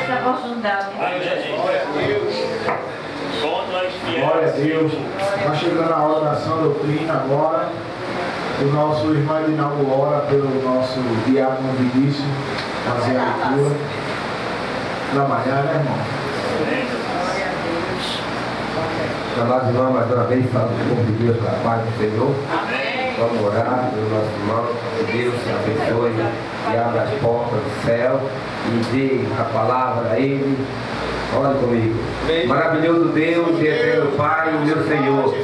essa oportunidade. Glória a Deus. Está chegando a hora da sã doutrina agora. O nosso irmão Edinaldo ora pelo nosso diácono Vinícius fazer a leitura. Trabalhar, né, irmão? Amados irmãos, mais uma vez, falo do povo de Deus, com a paz do Senhor. Amém. Vamos orar pelo nosso irmão, que Deus te abençoe e abra as portas do céu e dê a palavra a Ele. Olha comigo. Maravilhoso Deus e eterno Pai, meu Senhor.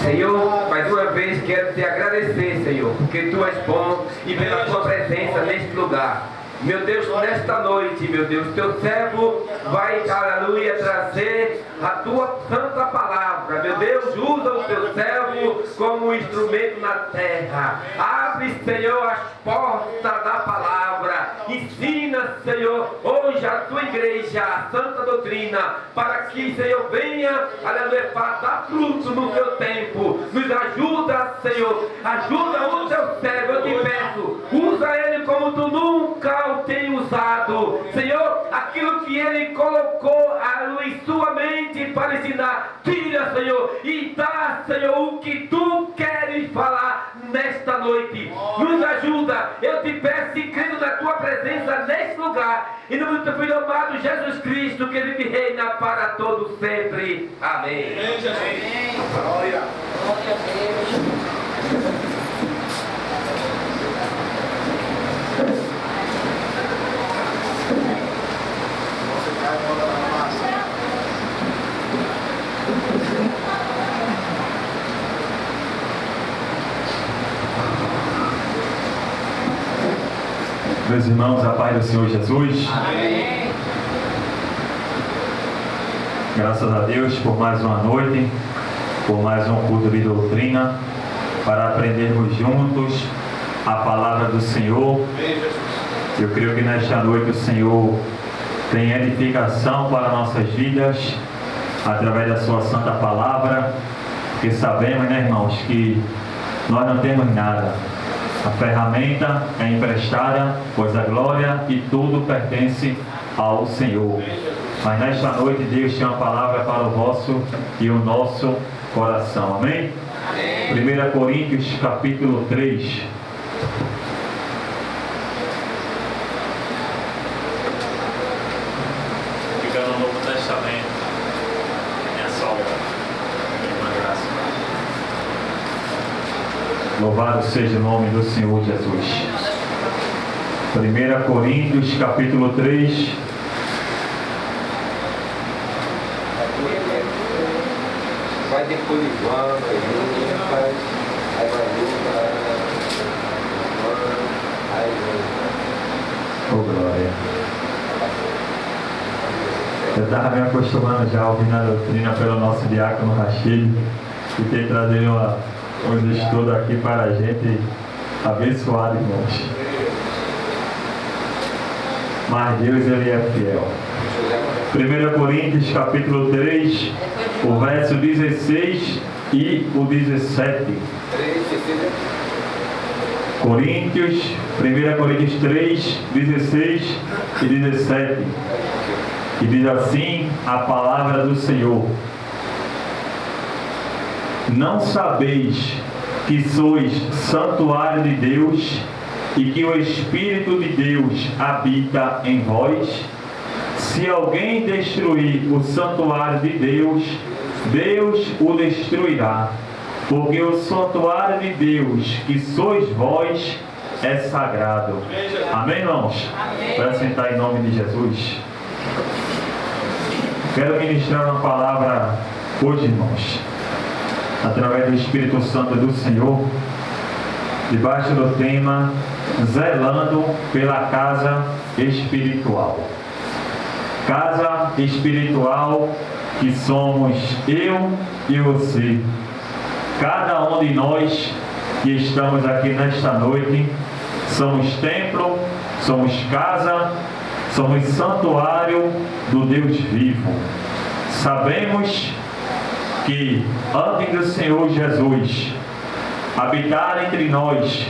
Senhor, mais uma vez quero te agradecer, Senhor, porque Tu és bom e pela Tua presença neste lugar. Meu Deus, nesta noite, meu Deus, Teu servo vai, aleluia, trazer a Tua santa palavra. Meu Deus, usa o Teu servo como instrumento na terra. Abre, Senhor, as portas da palavra. Ensina, Senhor, hoje a Tua igreja, a santa doutrina, para que, Senhor, venha, aleluia, para dar fruto no Teu tempo. Nos ajuda, Senhor, ajuda o Teu servo, eu te peço. Usa ele como Tu nunca o tem usado, Senhor, aquilo que Ele colocou em sua mente para ensinar, tira, Senhor, e dá, Senhor, o que Tu queres falar nesta noite. Nos ajuda, eu te peço, e crendo na Tua presença neste lugar, em nome do Teu Filho amado Jesus Cristo, que vive e reina para todos sempre. Amém. Amém. Glória a Deus. Meus irmãos, a paz do Senhor Jesus. Amém. Graças a Deus por mais uma noite, por mais um culto de doutrina, para aprendermos juntos a palavra do Senhor. Eu creio que nesta noite o Senhor tem edificação para nossas vidas, através da sua santa palavra, porque sabemos, né, irmãos, que nós não temos nada. A ferramenta é emprestada, pois a glória e tudo pertence ao Senhor. Mas nesta noite Deus tem uma palavra para o vosso e o nosso coração. Amém? Amém. 1 Coríntios capítulo 3. Fica no Novo Testamento. É só uma graça. Louvado seja o nome do Senhor Jesus. 1 Coríntios capítulo 3. Vai depois de João, aí vai Lucas, Oh, glória. Eu estava me acostumando já a ouvir a doutrina pelo nosso diácono Rachid, e ter trazido uns estudos aqui para a gente abençoado, irmãos. Mas Deus, Ele é fiel. 1 Coríntios capítulo 3, o verso 16 e o 17. Coríntios, 1 Coríntios 3, 16 e 17. E diz assim a palavra do Senhor: não sabeis que sois santuário de Deus e que o Espírito de Deus habita em vós? Se alguém destruir o santuário de Deus, Deus o destruirá, porque o santuário de Deus, que sois vós, é sagrado. Amém, irmãos? Para sentar em nome de Jesus. Quero ministrar uma palavra hoje, irmãos, através do Espírito Santo do Senhor, debaixo do tema zelando pela casa espiritual. Casa espiritual que somos eu e você. Cada um de nós que estamos aqui nesta noite somos templo, somos casa, somos santuário do Deus vivo. Sabemos que antes do Senhor Jesus habitar entre nós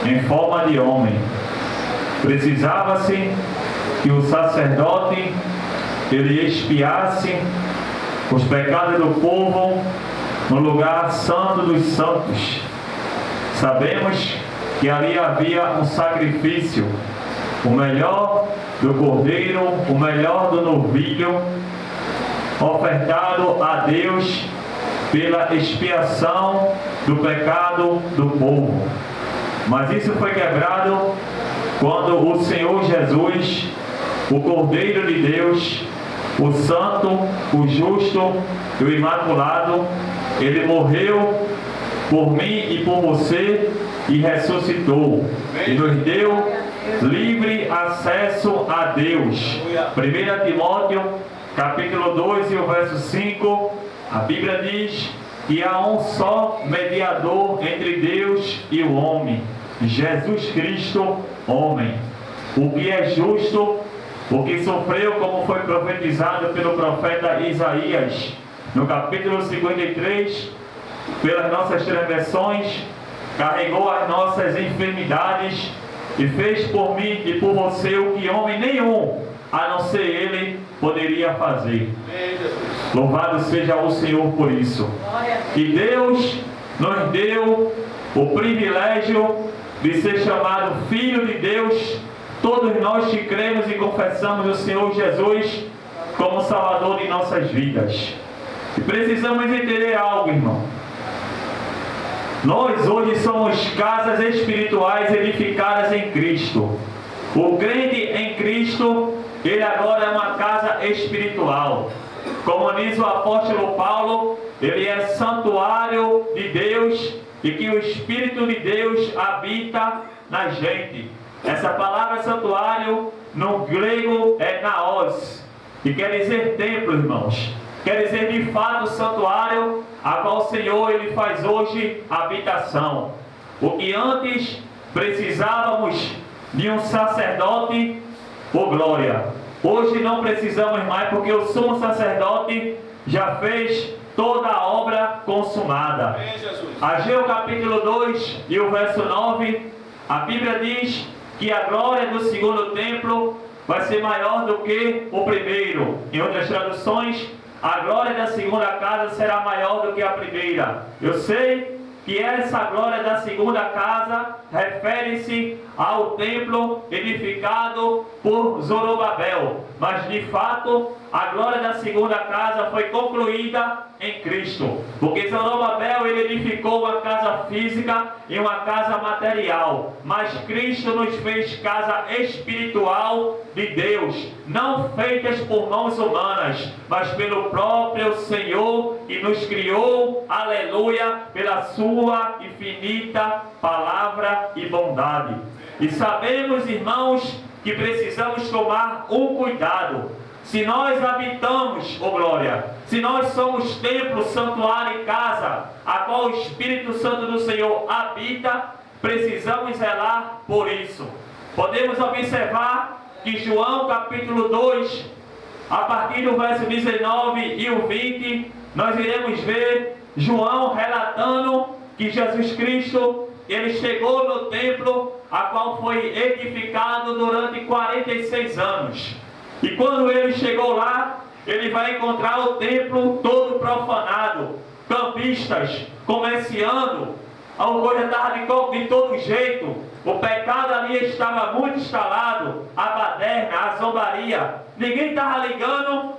em forma de homem, precisava-se que o sacerdote ele expiasse os pecados do povo no lugar santo dos santos. Sabemos que ali havia um sacrifício, o melhor do cordeiro, o melhor do novilho, ofertado a Deus pela expiação do pecado do povo. Mas isso foi quebrado quando o Senhor Jesus, o Cordeiro de Deus, o Santo, o Justo e o Imaculado, ele morreu por mim e por você e ressuscitou e nos deu livre acesso a Deus. 1 Timóteo capítulo 2 e o verso 5, a Bíblia diz que há um só mediador entre Deus e o homem, Jesus Cristo, homem, o que é justo, o que sofreu como foi profetizado pelo profeta Isaías, no capítulo 53, pelas nossas transgressões, carregou as nossas enfermidades e fez por mim e por você o que homem nenhum, a não ser Ele, poderia fazer. Louvado seja o Senhor por isso. E Deus nos deu o privilégio de ser chamado Filho de Deus, todos nós que cremos e confessamos o Senhor Jesus como Salvador de nossas vidas. E precisamos entender algo, irmão. Nós hoje somos casas espirituais edificadas em Cristo. O crente em Cristo, ele agora é uma casa espiritual. Como diz o apóstolo Paulo, ele é santuário de Deus e que o Espírito de Deus habita na gente. Essa palavra santuário no grego é naos, que quer dizer templo, irmãos. Quer dizer de fato santuário a qual o Senhor ele faz hoje habitação. O que antes precisávamos de um sacerdote, oh glória, hoje não precisamos mais, porque o sumo sacerdote já fez toda a obra consumada. Ageu capítulo 2 e o verso 9, a Bíblia diz que a glória do segundo templo vai ser maior do que o primeiro. Em outras traduções, a glória da segunda casa será maior do que a primeira. Eu sei que essa glória da segunda casa refere-se ao templo edificado por Zorobabel. Mas de fato, a glória da segunda casa foi concluída em Cristo. Porque Zorobabel ele edificou uma casa física e uma casa material. Mas Cristo nos fez casa espiritual de Deus, não feitas por mãos humanas, mas pelo próprio Senhor que nos criou, aleluia, pela sua infinita palavra e bondade. E sabemos, irmãos, que precisamos tomar um cuidado. Se nós habitamos, oh glória, se nós somos templo, santuário e casa, a qual o Espírito Santo do Senhor habita, precisamos zelar por isso. Podemos observar que João capítulo 2, a partir do verso 19 e o 20, nós iremos ver João relatando que Jesus Cristo, ele chegou no templo, a qual foi edificado durante 46 anos. E quando ele chegou lá, ele vai encontrar o templo todo profanado, campistas comerciando, a coisa estava de todo jeito, o pecado ali estava muito instalado, a baderna, a zombaria, ninguém estava ligando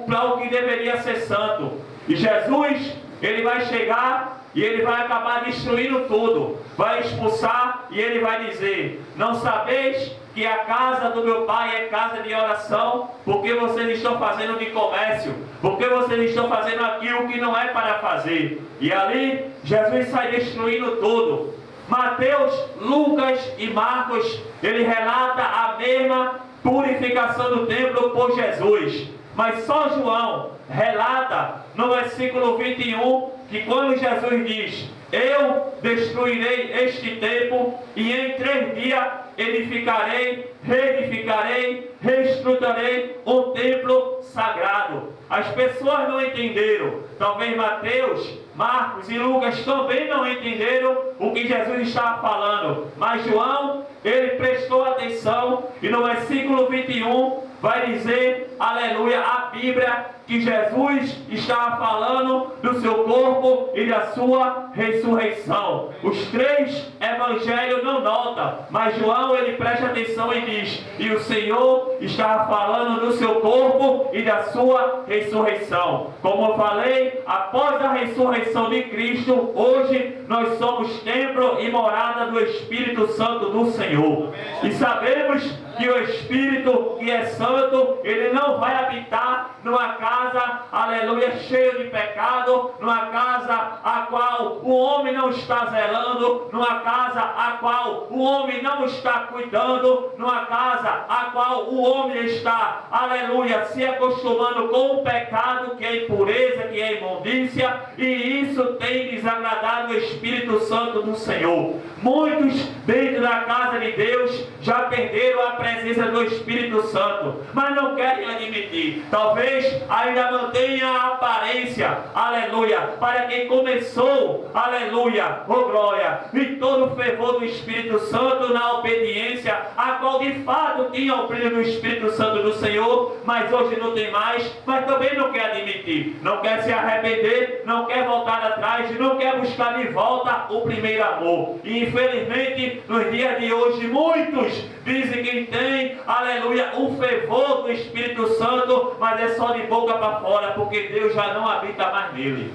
para o que deveria ser santo. E Jesus, ele vai chegar e ele vai acabar destruindo tudo, vai expulsar e ele vai dizer: não sabeis que a casa do meu pai é casa de oração? Porque vocês estão fazendo de comércio, porque vocês estão fazendo aquilo que não é para fazer. E ali Jesus sai destruindo tudo. Mateus, Lucas e Marcos, ele relata a mesma purificação do templo por Jesus. Mas só João relata no versículo 21 que quando Jesus diz: eu destruirei este templo e em 3 dias edificarei, reedificarei, reestruturarei um templo sagrado. As pessoas não entenderam. Talvez Mateus Marcos e Lucas também não entenderam o que Jesus estava falando. Mas João, ele prestou atenção e no versículo 21 vai dizer, aleluia, a Bíblia, que Jesus estava falando do seu corpo e da sua ressurreição. Os três evangelhos não notam, mas João, ele presta atenção e diz, e o Senhor estava falando do seu corpo e da sua ressurreição. Como eu falei, após a ressurreição de Cristo, hoje nós somos templo e morada do Espírito Santo do Senhor. E sabemos que o Espírito que é santo, ele não vai habitar numa casa, aleluia, cheia de pecado, numa casa a qual o homem não está zelando, numa casa a qual o homem não está cuidando, numa casa a qual o homem está, aleluia, se acostumando com o pecado, que é impureza, que é imundícia, e isso tem desagradado o Espírito Santo do Senhor. Muitos dentro da casa de Deus já perderam a presença do Espírito Santo, mas não querem admitir. Talvez ainda mantenha a aparência, aleluia, para quem começou, aleluia, oh glória, e todo o fervor do Espírito Santo na obediência, a qual de fato tinha o brilho do Espírito Santo do Senhor, mas hoje não tem mais, mas também não quer admitir, não quer se arrepender, não quer voltar atrás, não quer buscar de volta o primeiro amor. E infelizmente, nos dias de hoje, muitos dizem que tem, aleluia, o fervor do Espírito Santo, mas é só de boca para fora, porque Deus já não habita mais nele.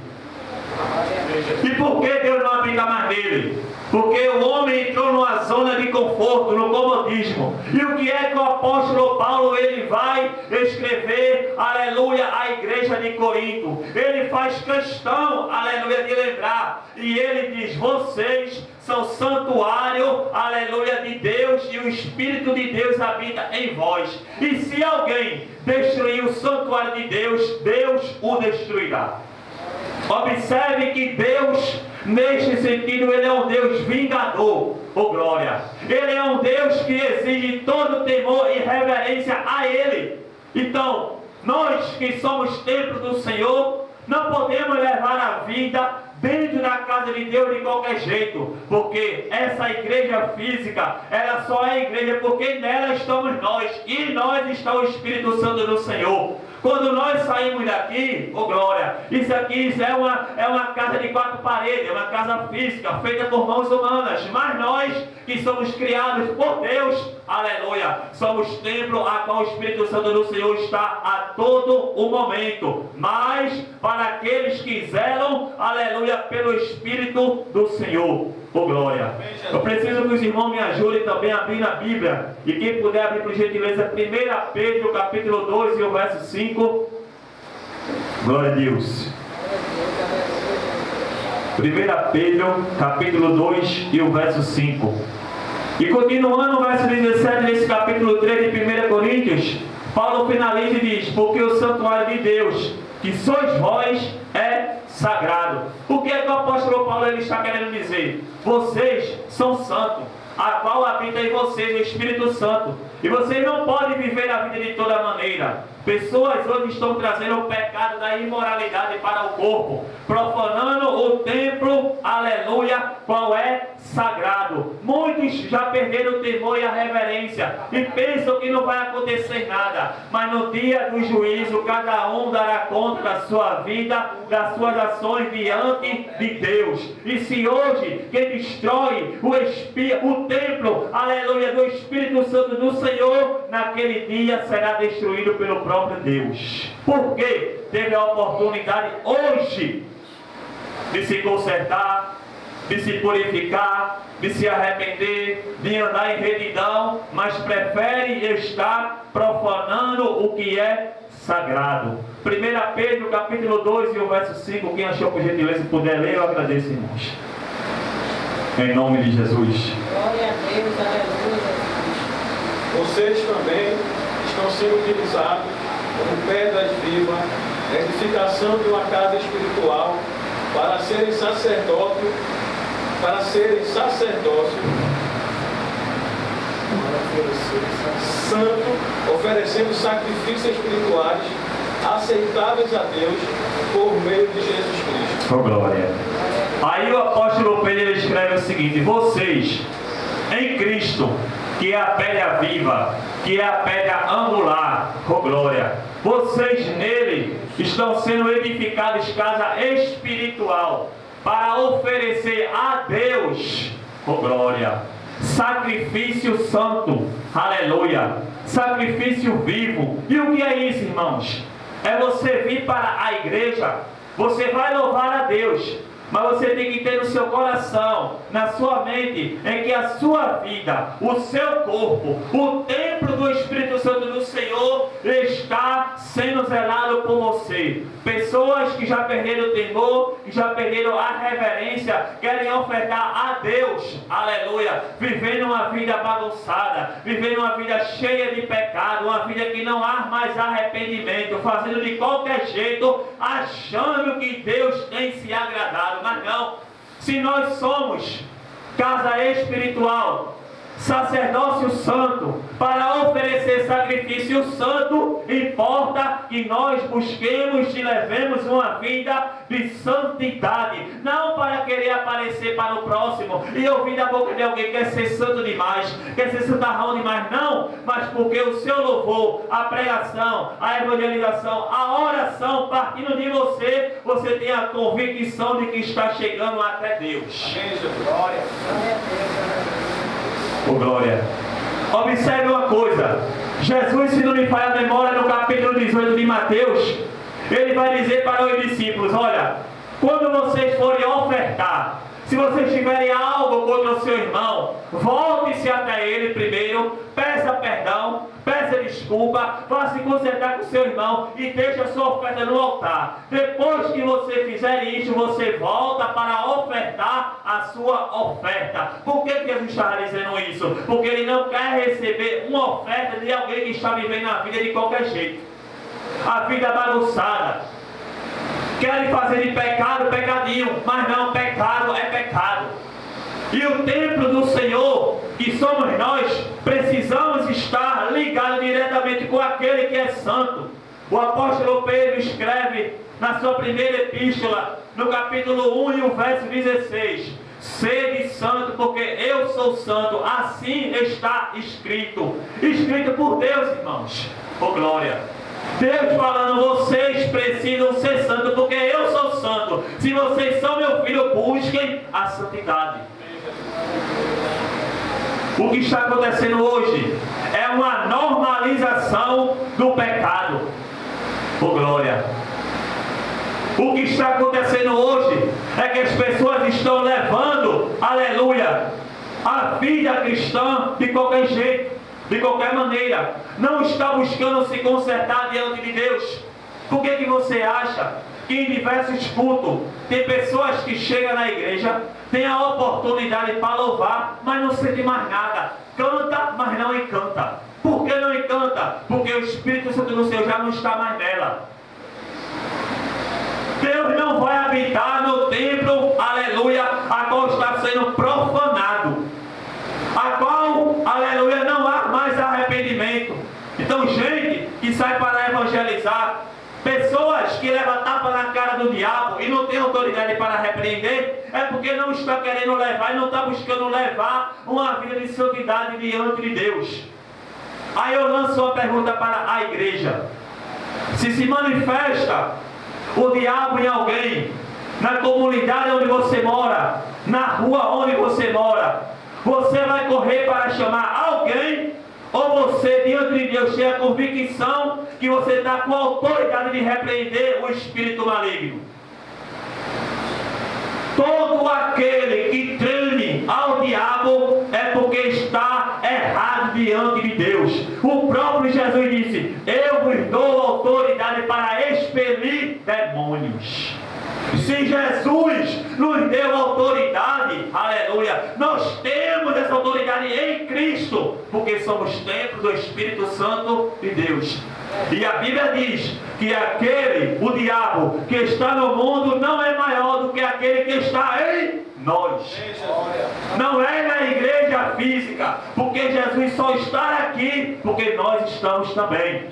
E por que Deus não habita mais nele? Porque o homem entrou numa zona de conforto, no comodismo. E o que é que o apóstolo Paulo, ele vai escrever, aleluia, à igreja de Corinto? Ele faz questão, aleluia, de lembrar. E ele diz, vocês são santuário, aleluia, de Deus, e o Espírito de Deus habita em vós. E se alguém destruir o santuário de Deus, Deus o destruirá. Observe que Deus, neste sentido, ele é um Deus vingador, oh glória. Ele é um Deus que exige todo temor e reverência a Ele. Então, nós que somos templo do Senhor, não podemos levar a vida dentro da casa de Deus de qualquer jeito, porque essa igreja física, ela só é igreja porque nela estamos nós, e nós está o Espírito Santo do Senhor. Quando nós saímos daqui, oh glória, isso aqui é uma casa de 4 paredes, é uma casa física, feita por mãos humanas, mas nós que somos criados por Deus, aleluia, somos templo a qual o Espírito Santo do Senhor está a todo o momento. Mas para aqueles que zelam, aleluia, pelo Espírito do Senhor, oh glória. Eu preciso que os irmãos me ajudem também a abrir na Bíblia, e quem puder abrir por gentileza 1 Pedro capítulo 2 e o verso 5. Glória a Deus. 1 Pedro capítulo 2 e o verso 5. E continuando o verso 17 desse capítulo 3 de 1 Coríntios, Paulo finaliza e diz, porque o santuário de Deus, que sois vós, é sagrado. O que é que o apóstolo Paulo ele está querendo dizer? Vocês são santos, a qual habita em vocês o Espírito Santo. E vocês não podem viver a vida de toda maneira. Pessoas hoje estão trazendo o pecado da imoralidade para o corpo, profanando o templo, aleluia, qual é sagrado. Muitos já perderam o temor e a reverência e pensam que não vai acontecer nada, mas no dia do juízo cada um dará conta da sua vida, das suas ações diante de Deus. E se hoje quem destrói o templo, aleluia, do Espírito Santo do Senhor, naquele dia será destruído pelo próprio Deus. Porque teve a oportunidade hoje de se consertar, de se purificar, de se arrepender, de andar em retidão, mas prefere estar profanando o que é sagrado. 1 Pedro capítulo 2 e o verso 5, quem achou por gentileza puder ler, eu agradeço, irmãos. Em nome de Jesus. Glória a Deus, aleluia. Vocês também estão sendo utilizados como pedras vivas, na edificação de uma casa espiritual, para serem sacerdócio, santo, oferecendo sacrifícios espirituais aceitáveis a Deus por meio de Jesus Cristo. Oh, glória. Aí o apóstolo Pedro ele escreve o seguinte: vocês, em Cristo, que é a pedra viva, que é a pedra angular, oh glória, vocês nele estão sendo edificados casa espiritual, para oferecer a Deus, oh glória, sacrifício santo, aleluia, sacrifício vivo. E o que é isso, irmãos? É você vir para a igreja, você vai louvar a Deus, mas você tem que ter no seu coração, na sua mente, em que a sua vida, o seu corpo, o templo do Espírito Santo do Senhor está sendo zelado por você. Pessoas que já perderam o temor, que já perderam a reverência, querem ofertar a Deus, aleluia, vivendo uma vida bagunçada, vivendo uma vida cheia de pecado, uma vida que não há mais arrependimento, fazendo de qualquer jeito, achando que Deus tem se agradado. Mas não, se nós somos casa espiritual, sacerdócio santo, para oferecer sacrifício santo, importa que nós busquemos e levemos uma vida de santidade, não para querer aparecer para o próximo e ouvir da boca de alguém que quer ser santo demais, quer ser santarrão demais, não, mas porque o seu louvor, a pregação, a evangelização, a oração partindo de você, você tem a convicção de que está chegando até Deus. Amém, Jesus. Glória. Oh, glória. Observe uma coisa. Jesus, se não me falha a memória, no capítulo 18 de Mateus, ele vai dizer para os discípulos: olha, quando vocês forem ofertar, se vocês tiverem algo contra o seu irmão, volte-se até ele primeiro, peça perdão, peça desculpa, vá se consertar com o seu irmão e deixe a sua oferta no altar. Depois que você fizer isso, você volta para ofertar a sua oferta. Por que Jesus está dizendo isso? Porque ele não quer receber uma oferta de alguém que está vivendo a vida de qualquer jeito, a vida bagunçada. Querem fazer de pecado pecadinho, mas não, pecado é pecado. E o templo do Senhor, que somos nós, precisamos estar ligados diretamente com aquele que é santo. O apóstolo Pedro escreve na sua primeira epístola, no capítulo 1 e o verso 16: sede santo, porque eu sou santo. Assim está escrito. Escrito por Deus, irmãos. Oh, glória. Deus falando: vocês precisam ser santos, porque eu sou santo. Se vocês são meu filho, busquem a santidade. O que está acontecendo hoje é uma normalização do pecado. Oh, glória. O que está acontecendo hoje é que as pessoas estão levando, aleluia, a vida cristã de qualquer jeito, de qualquer maneira. Não está buscando se consertar diante de Deus. Por que você acha que em diversos cultos tem pessoas que chegam na igreja, tem a oportunidade para louvar, mas não sente mais nada, canta, mas não encanta? Por que não encanta? Porque o Espírito Santo do Senhor já não está mais nela. Deus não vai habitar no templo, aleluia, a qual está sendo profanado, a qual, aleluia, não há mais arrependimento. Então, gente que sai para evangelizar, pessoas que levam tapa na cara do diabo e não tem autoridade para repreender, é porque não está querendo levar e não está buscando levar uma vida de santidade diante de Deus. Aí eu lanço uma pergunta para a igreja: se manifesta o diabo em alguém, na comunidade onde você mora, na rua onde você mora, você vai correr para chamar alguém? Ou você, diante de Deus, tem a convicção que você está com a autoridade de repreender o espírito maligno? Todo aquele que treme ao diabo é porque está errado diante de Deus. O próprio Jesus disse: eu vos dou autoridade para expelir demônios. Se Jesus nos deu autoridade, aleluia, nós temos essa autoridade em Cristo, porque somos templo do Espírito Santo de Deus. E a Bíblia diz que o diabo que está no mundo não é maior do que aquele que está em nós. Não é na igreja física, porque Jesus só está aqui porque nós estamos também.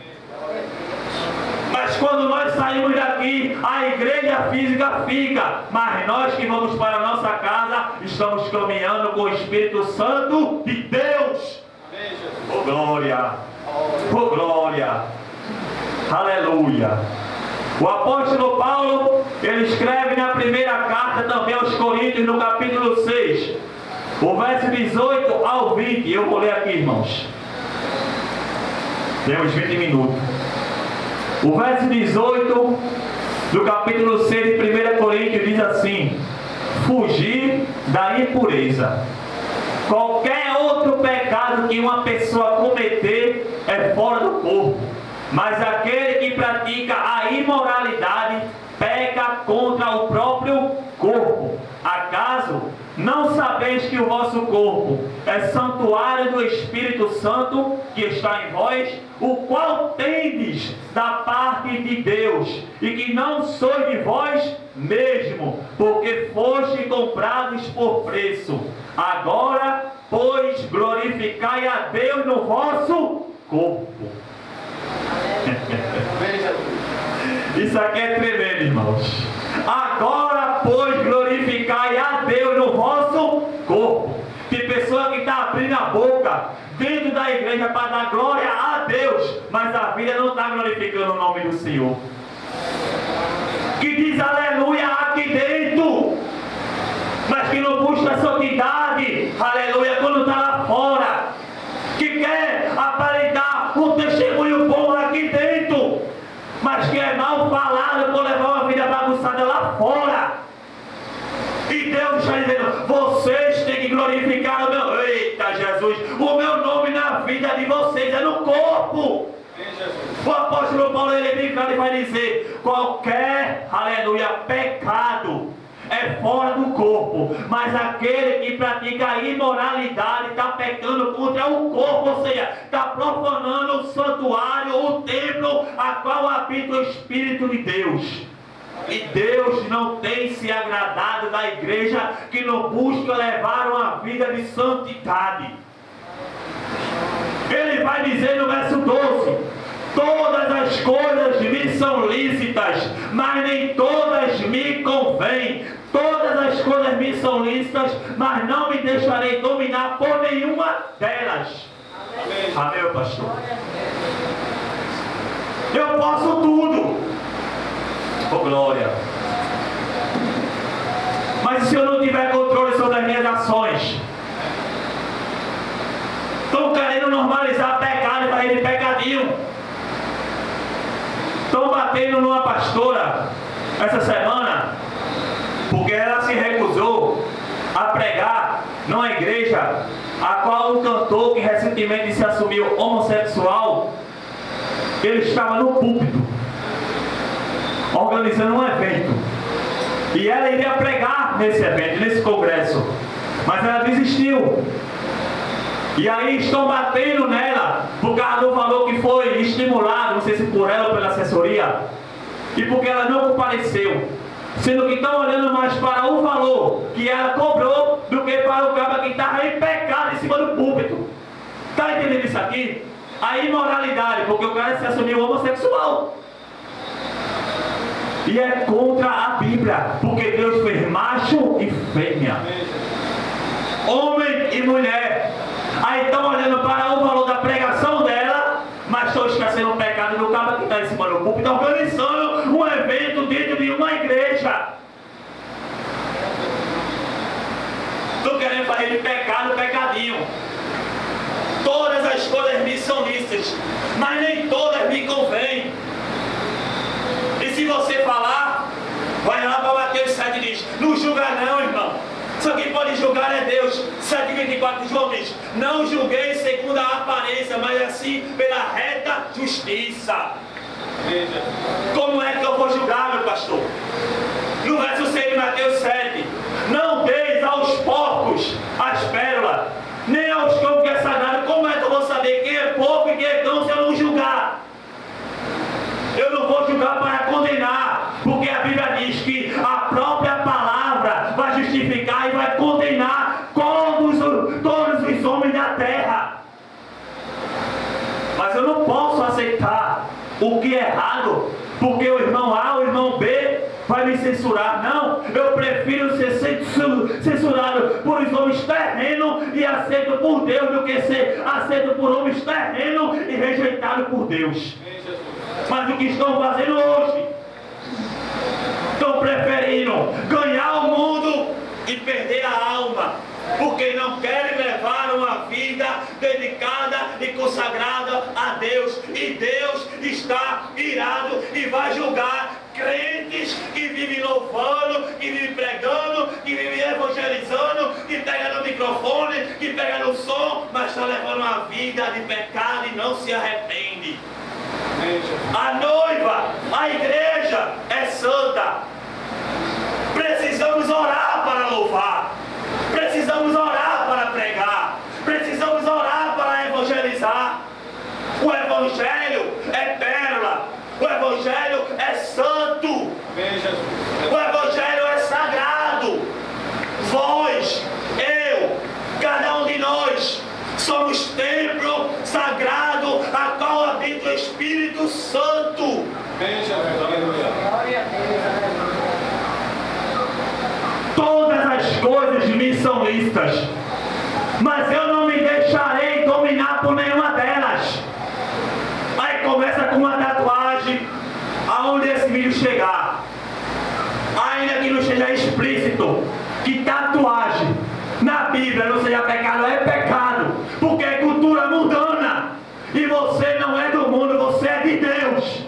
Mas quando nós saímos daqui, a igreja física fica. Mas nós que vamos para a nossa casa, estamos caminhando com o Espírito Santo de Deus. Oh glória! Oh glória! Aleluia! O apóstolo Paulo, ele escreve na primeira carta também aos Coríntios, no capítulo 6, o verso 18 ao 20. Eu vou ler aqui, irmãos. Temos 20 minutos. O verso 18 do capítulo 6 de 1 Coríntios diz assim: fugir da impureza. Qualquer outro pecado que uma pessoa cometer é fora do corpo, mas aquele que pratica a imoralidade peca contra o próprio corpo. Acaso não sabeis que o vosso corpo é santuário do Espírito Santo que está em vós, o qual tendes da parte de Deus, e que não sois de vós mesmo, porque foste comprados por preço? Agora, pois, glorificai a Deus no vosso corpo. Isso aqui é tremendo, irmãos. Agora, pois, glorificai a Deus no vosso corpo. Tem pessoa que está abrindo a boca dentro da igreja para dar glória a Deus, mas a vida não está glorificando o nome do Senhor. Que diz aleluia aqui dentro, mas que não busca a santidade, aleluia, quando está lá fora. Que quer aparentar um testemunho bom aqui dentro, mas que é mal falado por levar uma vida bagunçada lá fora. E Deus está dizendo: vocês têm que glorificar o meu... Eita Jesus! O meu nome na vida de vocês é no corpo. O apóstolo Paulo, ele brincando e vai dizer: qualquer, aleluia, pecado é fora do corpo, mas aquele que pratica a imoralidade está pecando contra o corpo, ou seja, está profanando o santuário, o templo a qual habita o Espírito de Deus. E Deus não tem se agradado da igreja que não busca levar uma vida de santidade. Ele vai dizer no verso 12: todas as coisas me são lícitas, mas nem todas me convêm. Todas as coisas me são lícitas, mas não me deixarei dominar por nenhuma delas. Amém, Amém, pastor? Eu posso tudo. Oh glória! Mas se eu não tiver controle sobre as minhas ações, estão querendo normalizar pecado e fazer de pecadinho. Estão batendo numa pastora essa semana, porque ela se recusou a pregar numa igreja a qual um cantor que recentemente se assumiu homossexual, ele estava no púlpito organizando um evento, e ela iria pregar nesse evento, nesse congresso, mas ela desistiu. E aí estão batendo nela por causa do valor que foi estimulado, não sei se por ela ou pela assessoria, e porque ela não compareceu, sendo que estão olhando mais para o valor que ela cobrou do que para o cara que estava em pecado em cima do púlpito. Está entendendo isso aqui? A imoralidade, porque o cara se assumiu homossexual. E é contra a Bíblia, porque Deus fez macho e fêmea, homem e mulher. Aí estão olhando para o valor da pregação dela, mas estão esquecendo o pecado do cara que está em cima do púlpito, organizando um evento dentro de uma igreja. Estão querendo fazer de pecado pecadinho. Todas as coisas me são lícitas, mas nem todas me convêm. E se você falar, vai lá para Mateus 7 e diz: não julga não, irmão. Só quem pode julgar é Deus. 7,24 João diz: não julguei segundo a aparência, mas assim pela reta justiça. Como é que eu vou julgar, meu pastor? No verso 6 de Mateus 7: não deis aos porcos as pérolas, nem aos cães que é sagrado. Como é que eu vou saber quem é porco e quem é cão se eu não julgar? Eu não vou julgar para condenar, porque a Bíblia diz que a própria palavra vai justificar e vai condenar todos os homens da terra. Mas eu não posso aceitar o que é errado, porque o irmão A, o irmão B vai me censurar. Não, eu prefiro ser censurado por homens terrenos e aceito por Deus do que ser aceito por homens terrenos e rejeitado por Deus. Mas o que estão fazendo hoje? Estão preferindo ganhar o mundo e perder a alma, porque não querem levar uma vida dedicada e consagrada a Deus. E Deus está irado e vai julgar crentes que vivem louvando, que vivem pregando, que vivem evangelizando, que pegam no microfone, que pegam no som, mas estão levando uma vida de pecado e não se arrepende. A noiva, a igreja é santa. Precisamos orar para louvar. Precisamos orar para pregar. Precisamos orar para evangelizar. O evangelho é pérola. O evangelho é santo. O evangelho é sagrado. Vós, eu, cada um de nós somos templo sagrado a qual habita o Espírito Santo. Glória a Deus. Todas as coisas me são lícitas, mas eu não me deixarei dominar por nenhuma delas. Aí começa com uma tatuagem, aonde esse vídeo chegar, ainda que não seja explícito, que tatuagem na Bíblia não seja pecado, é pecado, porque é cultura mundana, e você não é do mundo, você é de Deus.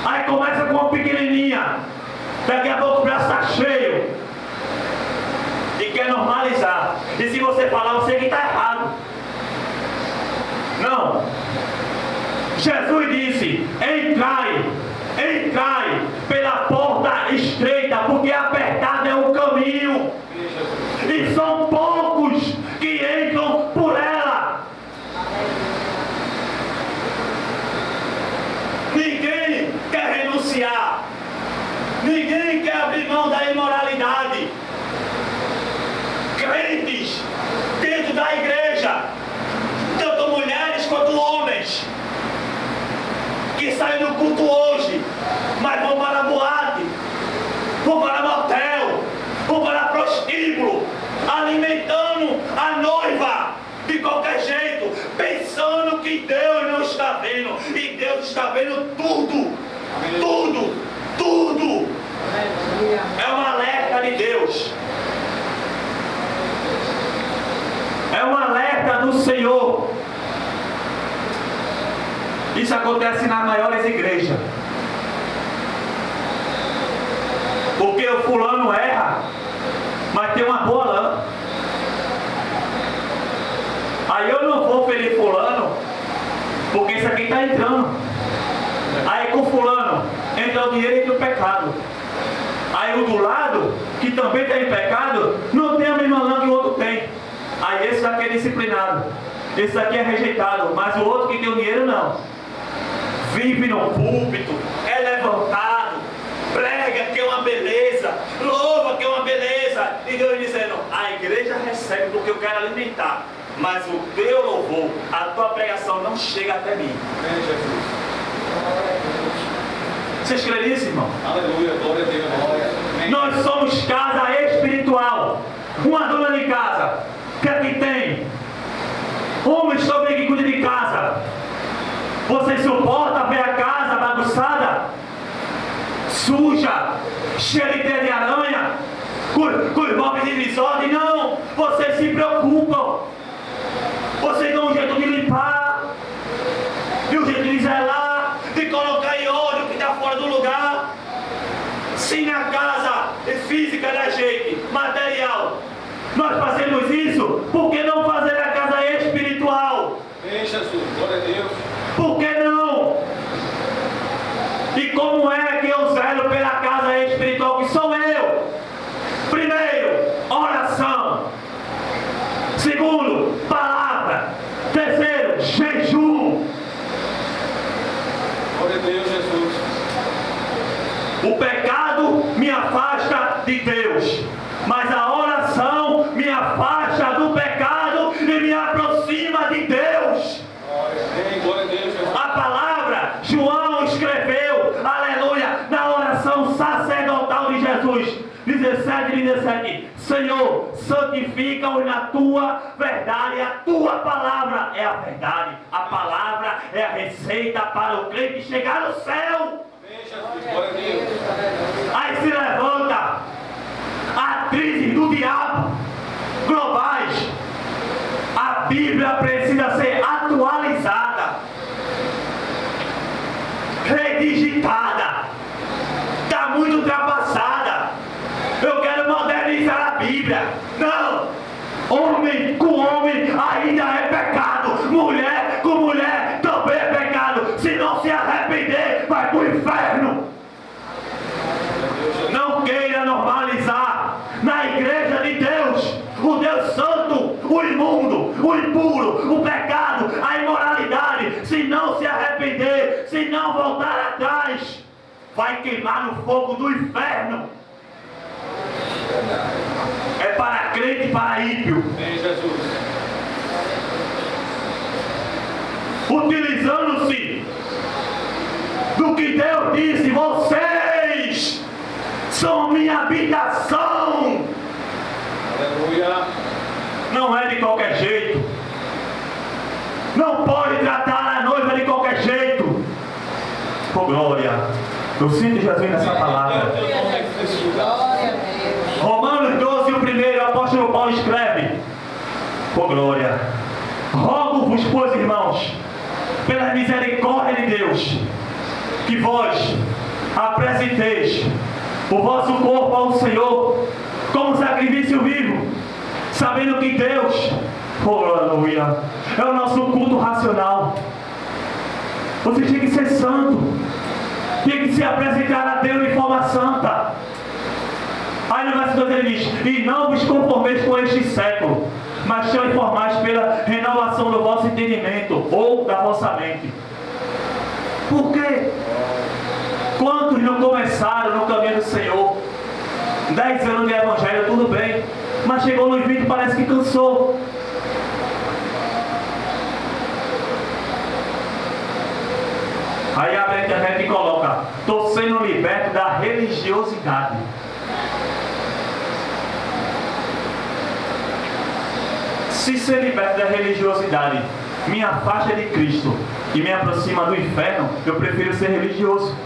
Aí começa com uma pequenininha, daqui a pouco o braço está cheio e quer normalizar. E se você falar, você que está errado. Não. Jesus disse: entrai pela porta estreita, porque apertado é o caminho e são poucos que entram por ela. Ninguém quer renunciar. Ninguém quer abrir mão da imoralidade. Crentes dentro da igreja, tanto mulheres quanto homens, que saem do culto hoje, mas vão para a boate, vão para motel, vão para prostíbulo, alimentando a noiva de qualquer jeito, pensando que Deus não está vendo, e Deus está vendo tudo, tudo, tudo. É um alerta de Deus. É um alerta do Senhor. Isso acontece nas maiores igrejas. Porque o fulano erra, mas tem uma boa lã. Aí eu não vou ferir fulano, porque isso aqui está entrando. Aí com fulano entra o dinheiro e entra o pecado. Aí o do lado, que também está em pecado, não tem a mesma lã que o outro tem. Aí esse daqui é disciplinado, esse daqui é rejeitado, mas o outro que tem o dinheiro não. Vive no púlpito, é levantado, prega que é uma beleza, louva que é uma beleza, e Deus dizendo: a igreja recebe porque eu quero alimentar, mas o teu louvor, a tua pregação não chega até mim. Amém, Jesus. Vocês creem nisso, irmão? Aleluia, glória a Deus. Amém. Nós somos casa espiritual. Uma dona de casa, que aqui tem homens também que cuidam de casa. Você suporta ver a casa bagunçada, suja, cheia de teia de aranha, com os móveis de desordem? Não, vocês se preocupam. Vocês dão um jeito de limpar, de um jeito de zelar, de colocar em ordem o que está fora do lugar. Se na casa física da gente, material, nós fazemos isso, por que não fazer a casa espiritual? Amém, Jesus, glória a Deus. Por que não? E como é que eu zelo pela casa espiritual, que sou eu? Primeiro, oração. Segundo, palavra. Terceiro, jejum. Glória a Deus, Jesus. O pecado me afasta de Deus, mas a oração me afasta do pecado e me aproxima de Deus. Amém, glória a Deus, Jesus. A palavra Jesus 17, Senhor, santifica-os na tua verdade. A tua palavra é a verdade. A palavra é a receita para o crente chegar no céu. Aí se levanta atrizes do diabo globais. A Bíblia precisa ser atualizada, redigitada. Está muito ultrapassada. Eu quero modernizar a Bíblia. Não! Homem com homem ainda é pecado. Mulher com mulher também é pecado. Se não se arrepender, vai para o inferno. Não queira normalizar na igreja de Deus o Deus Santo, o imundo, o impuro, o pecado, a imoralidade. Se não se arrepender, se não voltar atrás, vai queimar no fogo do inferno. É para crente e para ímpio. Utilizando-se do que Deus disse: vocês são minha habitação. Aleluia. Não é de qualquer jeito. Não pode tratar a noiva de qualquer jeito. Oh, glória. Eu sinto Jesus nessa palavra. Romanos 12, o primeiro, o apóstolo Paulo escreve: oh, glória. Rogo-vos, pois, irmãos, pela misericórdia de Deus, que vós apresenteis o vosso corpo ao Senhor como sacrifício vivo, sabendo que Deus, oh, aleluia, é o nosso culto racional. Você tem que ser santo, tem que se apresentar a Deus de forma santa. Aí no verso 2 ele diz: e não vos conformeis com este século, mas transformais pela renovação do vosso entendimento, ou da vossa mente. Por quê? Quantos não começaram no caminho do Senhor? 10 anos de evangelho, tudo bem, mas chegou nos 20 e parece que cansou. Aí abre a internet e coloca: estou sendo liberto da religiosidade. Se ser liberto da religiosidade me afasta de Cristo e me aproxima do inferno, eu prefiro ser religioso.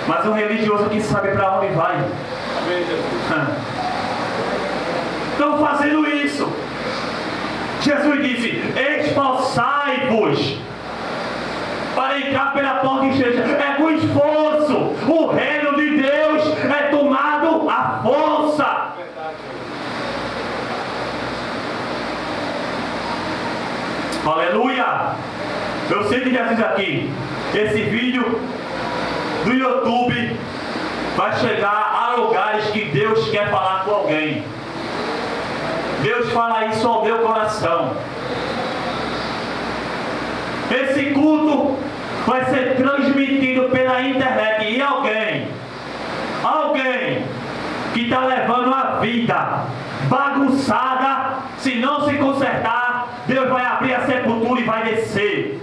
Mas um religioso que sabe para onde vai. Estão fazendo isso. Jesus disse: esforçai-vos para entrar pela porta estreita. É com esforço. O reino de Deus é tomado à força. Aleluia. Eu sei de Jesus aqui. Esse vídeo do YouTube vai chegar a lugares que Deus quer falar com alguém. Deus fala isso ao meu coração. Esse culto vai ser transmitido pela internet. E alguém que está levando a vida bagunçada, se não se consertar, Deus vai abrir a sepultura e vai descer.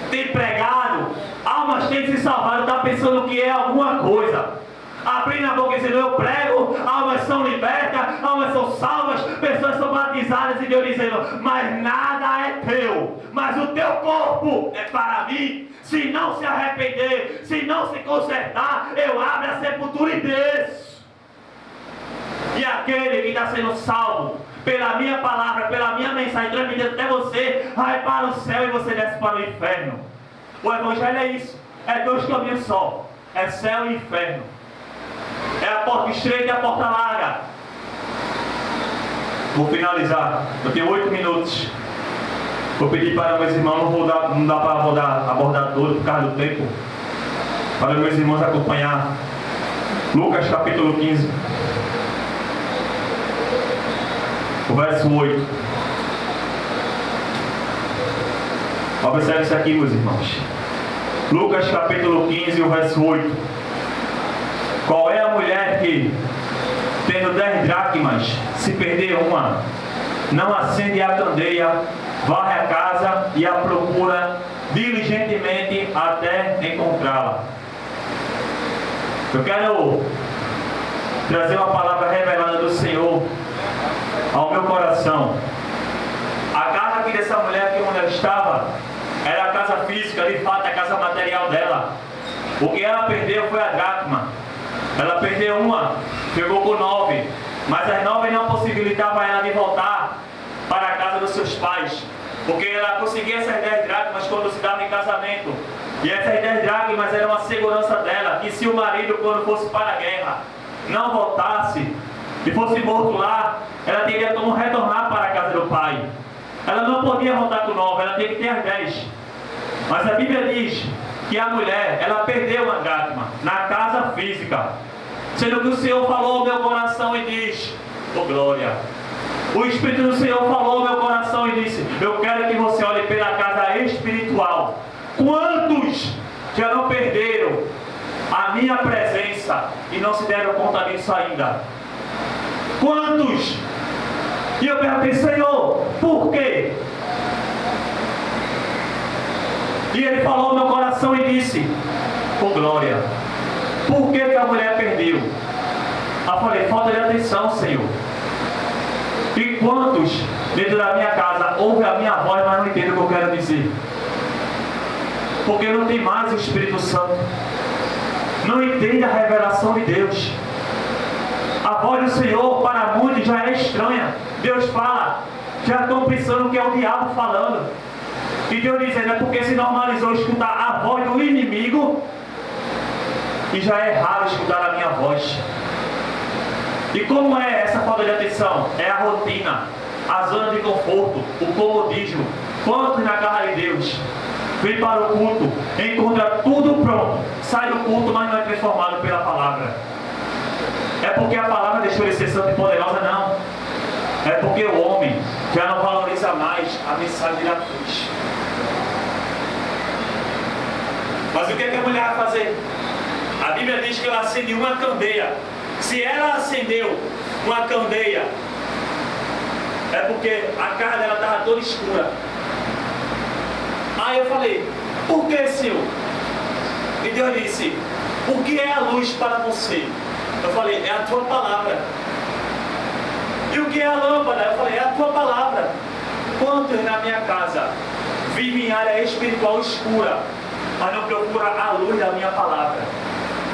Tem pregado, almas têm se salvado, está pensando que é alguma coisa. Abrindo a boca e dizendo: eu prego, almas são libertas, almas são salvas, pessoas são batizadas, e Deus dizendo: mas nada é teu, mas o teu corpo é para mim. Se não se arrepender, se não se consertar, eu abro a sepultura e desço. E aquele que está sendo salvo pela minha palavra, pela minha mensagem transmitida até você, vai para o céu e você desce para o inferno. O evangelho é isso. É dois caminhos só. É céu e inferno. É a porta estreita e a porta larga. Vou finalizar. Eu tenho 8 minutos. Vou pedir para meus irmãos, não dá para abordar tudo por causa do tempo. Para meus irmãos acompanhar. Lucas capítulo 15. O verso 8. Observe isso aqui, meus irmãos. Lucas capítulo 15, o verso 8. Qual é a mulher que, tendo 10 dracmas, se perder uma, não acende a candeia, varre a casa e a procura diligentemente até encontrá-la? Eu quero trazer uma palavra revelada do Senhor ao meu coração. A casa aqui dessa mulher aqui onde ela estava era a casa física, de fato, a casa material dela. O que ela perdeu foi a dracma. Ela perdeu uma, ficou com 9, mas as 9 não possibilitavam ela de voltar para a casa dos seus pais, porque ela conseguia essas 10 dracmas quando se dava em casamento. E essas 10 dracmas eram a segurança dela, que se o marido, quando fosse para a guerra, não voltasse e fosse morto lá, ela teria como retornar para a casa do pai. Ela não podia voltar com 9, ela tinha que ter as 10. Mas a Bíblia diz que a mulher, ela perdeu uma dracma na casa física, sendo que o Senhor falou ao meu coração e diz: oh glória, o Espírito do Senhor falou ao meu coração e disse: eu quero que você olhe pela casa espiritual. Quantos já não perderam a minha presença e não se deram conta disso ainda? Quantos? E eu perguntei: Senhor, por quê? E ele falou no meu coração e disse: oh glória, por que a mulher perdeu? Eu falei: falta de atenção, Senhor. E quantos dentro da minha casa ouvem a minha voz, mas não entendem o que eu quero dizer? Porque não tem mais o Espírito Santo, não entende a revelação de Deus. A voz do Senhor para muitos já é estranha. Deus fala, já estão pensando que é o diabo falando. E Deus dizendo: é porque se normalizou escutar a voz do inimigo, e já é raro escutar a minha voz. E como é essa falta de atenção? É a rotina, a zona de conforto, o comodismo. Quantos na casa de Deus vem para o culto, encontra tudo pronto, sai do culto, mas não é transformado pela palavra? É porque a palavra deixou de ser santa e poderosa? Não. É porque o homem já não valoriza mais a mensagem da cruz. Mas o que é que a mulher vai fazer? A Bíblia diz que ela acendeu uma candeia. Se ela acendeu uma candeia, é porque a casa dela estava toda escura. Aí eu falei: por que, Senhor? E Deus disse: o que é a luz para você? Eu falei: é a tua palavra. E o que é a lâmpada? Eu falei: é a tua palavra. Quantos na minha casa vivem em área espiritual escura, mas não procura a luz da minha palavra,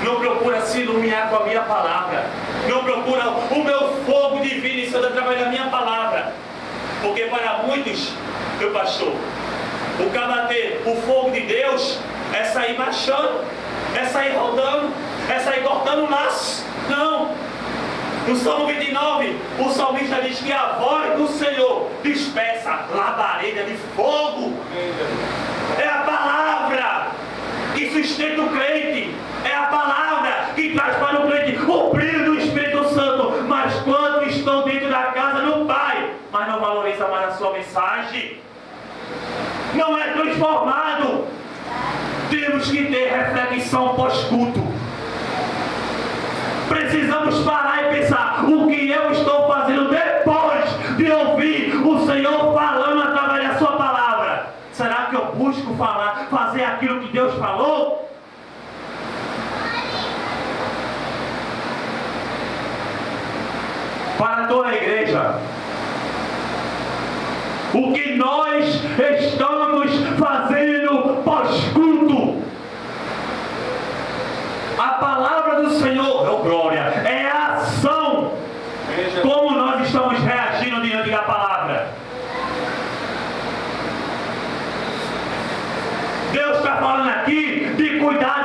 não procura se iluminar com a minha palavra, não procura o meu fogo divino e santo através da minha palavra? Porque para muitos, meu pastor, o cabater, o fogo de Deus é sair marchando, é sair rodando, é sair cortando laços. Não. No Salmo 29, o salmista diz que a voz do Senhor dispersa labareda de fogo. É a palavra que sustenta o crente, é a palavra que traz para o crente o brilho do Espírito Santo. Mas quantos estão dentro da casa do Pai, mas não valorizam mais a sua mensagem? Não é transformado. Temos que ter reflexão pós-culto. Precisamos parar e pensar: o que eu estou fazendo depois de ouvir o Senhor falando através da sua palavra? Será que eu busco fazer aquilo que Deus falou? Para toda a igreja, o que nós estamos fazendo pós-culto? A palavra do Senhor, oh glória, é a ação. Como nós estamos reagindo diante da palavra? Deus está falando aqui de cuidar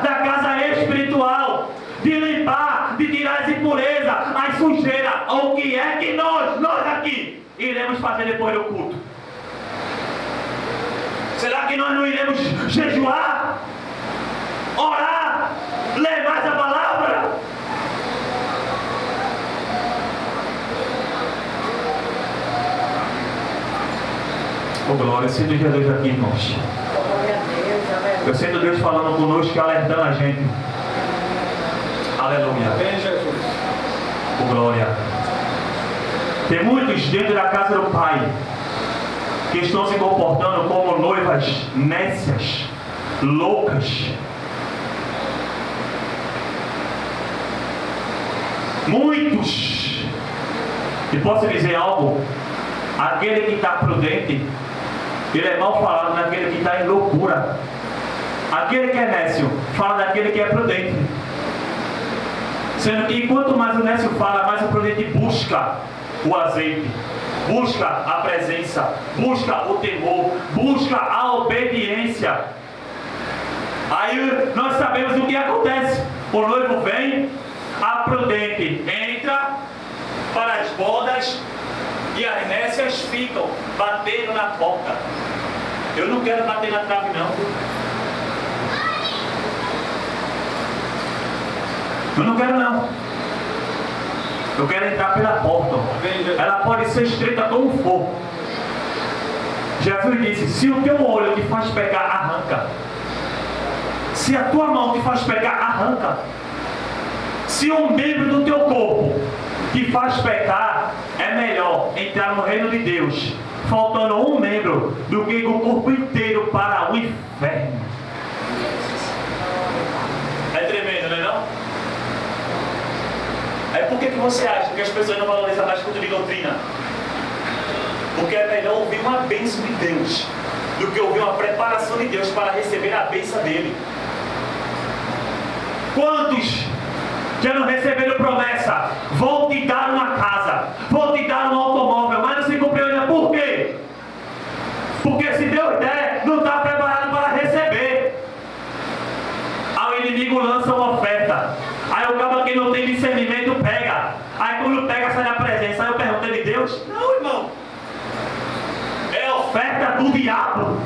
da casa espiritual, de limpar, de tirar as impurezas, as sujeiras. O que é que nós aqui iremos fazer depois do culto? Será que nós não iremos jejuar, orar, ler mais a palavra? Oh glória, eu sinto Jesus aqui, irmãos. Eu sinto Deus falando conosco e alertando a gente. Aleluia. Amém, Jesus. Oh glória. Tem muitos dentro da casa do Pai que estão se comportando como noivas nécias, loucas. Muitos. E posso dizer algo? Aquele que está prudente, ele é mal falado naquele que está em loucura. Aquele que é nécio, fala daquele que é prudente. Sendo que quanto mais o nécio fala, mais o prudente busca o azeite, busca a presença, busca o temor, busca a obediência. Aí nós sabemos o que acontece. O noivo vem, a prudente entra para as bodas e as nécias ficam batendo na porta. Eu não quero bater na trave não. Eu não quero não. Eu quero entrar pela porta. Ela pode ser estreita como for. Jesus disse: se o teu olho te faz pecar, arranca. Se a tua mão te faz pecar, arranca. Se um membro do teu corpo te faz pecar, é melhor entrar no reino de Deus faltando um membro do que o corpo inteiro para o inferno. É tremendo, não é não? Aí por que você acha que as pessoas não valorizam mais culto de doutrina? Porque é melhor ouvir uma bênção de Deus do que ouvir uma preparação de Deus para receber a bênção dele. Quantos já não receberam promessa? Vou te dar uma casa, vou te dar um automóvel, mas não se cumpriu ainda. Por quê? Porque se Deus der, não está preparado para receber. Aí o inimigo lança uma oferta. Aí o cara que não tem discernimento pega. Aí quando pega, sai da presença. Aí eu pergunto: é de Deus? Não, irmão. É oferta do diabo.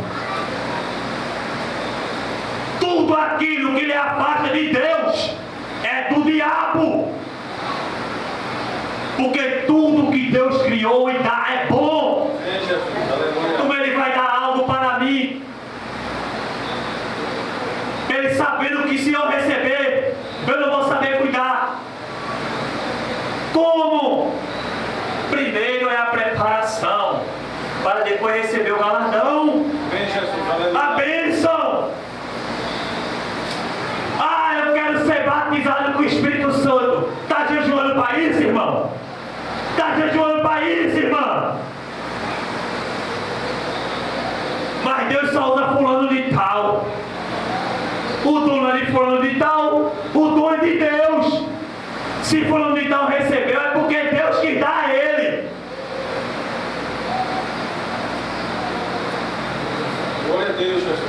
Tudo aquilo que lhe afasta de Deus é do diabo. Porque tudo que Deus criou e dá é bom. Como Ele vai dar algo para mim? Ele sabendo que se eu receber, eu não vou saber cuidar. Como? Primeiro é a preparação, para depois receber o galardão. A bênção. Ah, eu quero ser batizado com o Espírito Santo. Está jejuando para isso, irmão? Está jejuando para isso, irmã? Mas Deus só usa fulano de tal. O dom é de fulano de tal, o dom é de Deus. Se fulano de tal recebeu, é porque Deus que dá a ele. Glória a Deus, Jesus.